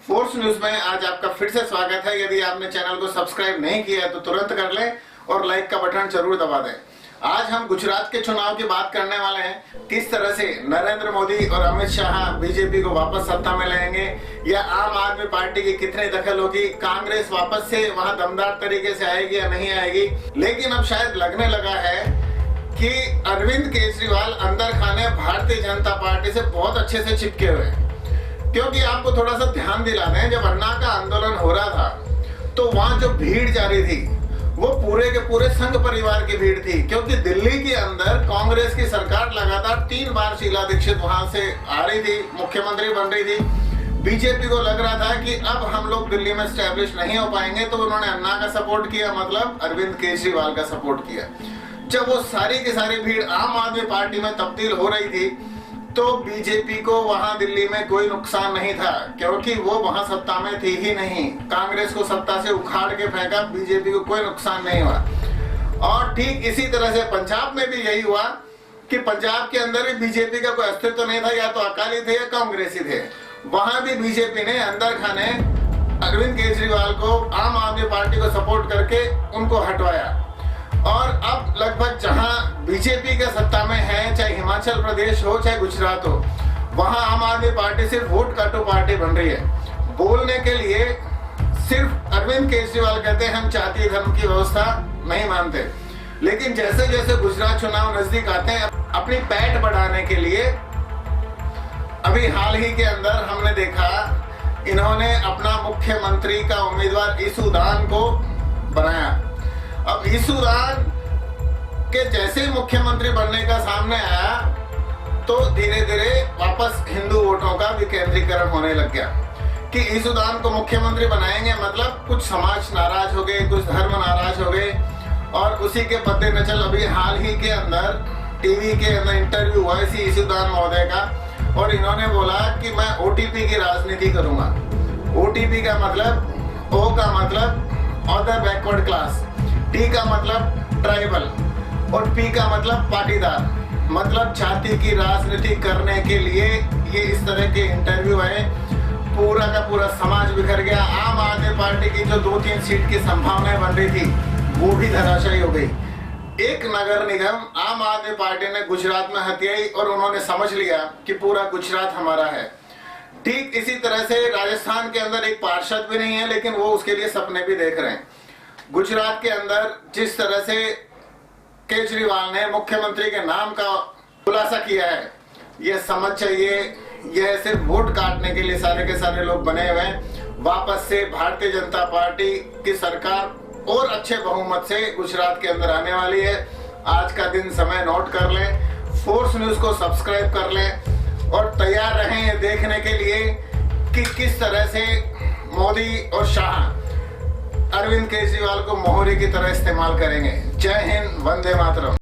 Force news में आज आपका फिर से स्वागत है। यदि आपने चैनल को सब्सक्राइब नहीं किया है तो तुरंत कर लें और लाइक का बटन जरूर दबा दें। आज हम गुजरात के चुनाव की बात करने वाले हैं। किस तरह से नरेंद्र मोदी और अमित शाह बीजेपी को वापस सत्ता में लाएंगे या आम आदमी पार्टी की कितनी दखल होगी, कांग्रेस वापस से वहां दमदार तरीके से आएगी या नहीं आएगी। लेकिन अब शायद लगने लगा है कि अरविंद केजरीवाल अंदर खाने भारतीय जनता पार्टी से बहुत अच्छे से चिपके हुए हैं। क्योंकि आपको थोड़ा सा ध्यान दिला दें, जब अन्ना का आंदोलन हो रहा था तो वहां जो भीड़ जा रही थी वो पूरे के पूरे संघ परिवार की भीड़ थी। क्योंकि दिल्ली के अंदर कांग्रेस की सरकार लगातार 3 बार शीला दीक्षित वहां से आ रही थी, मुख्यमंत्री बन रही थी। बीजेपी को लग रहा था कि अब हम लोग दिल्ली में स्टैब्लिश नहीं हो पाएंगे, तो उन्होंने अन्ना का सपोर्ट किया, मतलब अरविंद केजरीवाल का सपोर्ट किया। जब वो सारी की सारी भीड़ आम आदमी पार्टी में तब्दील हो रही थी तो बीजेपी को वहां दिल्ली में कोई नुकसान नहीं था, क्योंकि वो वहां सत्ता में थी ही नहीं। कांग्रेस को सत्ता से उखाड़ के फेंका, बीजेपी को कोई नुकसान नहीं हुआ। और ठीक इसी तरह से पंजाब में भी यही हुआ कि पंजाब के अंदर भी बीजेपी का कोई अस्तित्व नहीं था, या तो अकाली थे या कांग्रेसी थे। वहां भी बीजेपी ने अंदर खाने अरविंद केजरीवाल को आम आदमी पार्टी को सपोर्ट करके उनको हटवाया। और अब लगभग जहां बीजेपी का सत्ता में है, चाहे हिमाचल प्रदेश हो चाहे गुजरात हो, वहां आम आदमी पार्टी सिर्फ वोट काटो पार्टी बन रही है। बोलने के लिए सिर्फ अरविंद केजरीवाल कहते हैं हम जातीय धर्म की व्यवस्था नहीं मानते, लेकिन जैसे जैसे गुजरात चुनाव नजदीक आते हैं, अपनी पैठ बढ़ाने के लिए अभी हाल ही के अंदर हमने देखा इन्होंने अपना मुख्यमंत्री का उम्मीदवार ईसूदान को बनाया। अब ईसूदान के जैसे ही मुख्यमंत्री बनने का सामने आया तो धीरे धीरे वापस हिंदू वोटों का विकेंद्रीकरण होने लग गया कि ईसूदान को मुख्यमंत्री बनाएंगे, मतलब कुछ समाज नाराज हो गए, कुछ धर्म नाराज हो गए। और उसी के मद्देनजर अभी हाल ही के अंदर टीवी के अंदर इंटरव्यू हुआ इसी ईसूदान महोदय का, और इन्होंने बोला कि मैं ओटीपी की राजनीति करूंगा। ओटीपी का मतलब, ओ का मतलब अदर बैकवर्ड क्लास, टी का मतलब ट्राइबल और पी का मतलब पाटीदार, मतलब जाति की राजनीति करने के लिए ये इस तरह के इंटरव्यू है। पूरा का पूरा समाज बिखर गया। आम आदमी पार्टी की जो 2-3 सीट की संभावनाएं बन रही थी वो भी धराशायी हो गई। एक नगर निगम आम आदमी पार्टी ने गुजरात में हथियाई और उन्होंने समझ लिया कि पूरा गुजरात हमारा है। ठीक इसी तरह से राजस्थान के अंदर एक पार्षद भी नहीं है, लेकिन वो उसके लिए सपने भी देख रहे हैं। गुजरात के अंदर जिस तरह से केजरीवाल ने मुख्यमंत्री के नाम का खुलासा किया है, ये समझ चाहिए यह सिर्फ वोट काटने के लिए सारे के सारे लोग बने हुए हैं। वापस से भारतीय जनता पार्टी की सरकार और अच्छे बहुमत से गुजरात के अंदर आने वाली है। आज का दिन समय नोट कर लें, फोर्स न्यूज को सब्सक्राइब कर लें और तैयार रहें ये देखने के लिए कि किस तरह से मोदी और शाह अरविंद केजरीवाल को मोहरे की तरह इस्तेमाल करेंगे। जय हिंद, वंदे मातरम।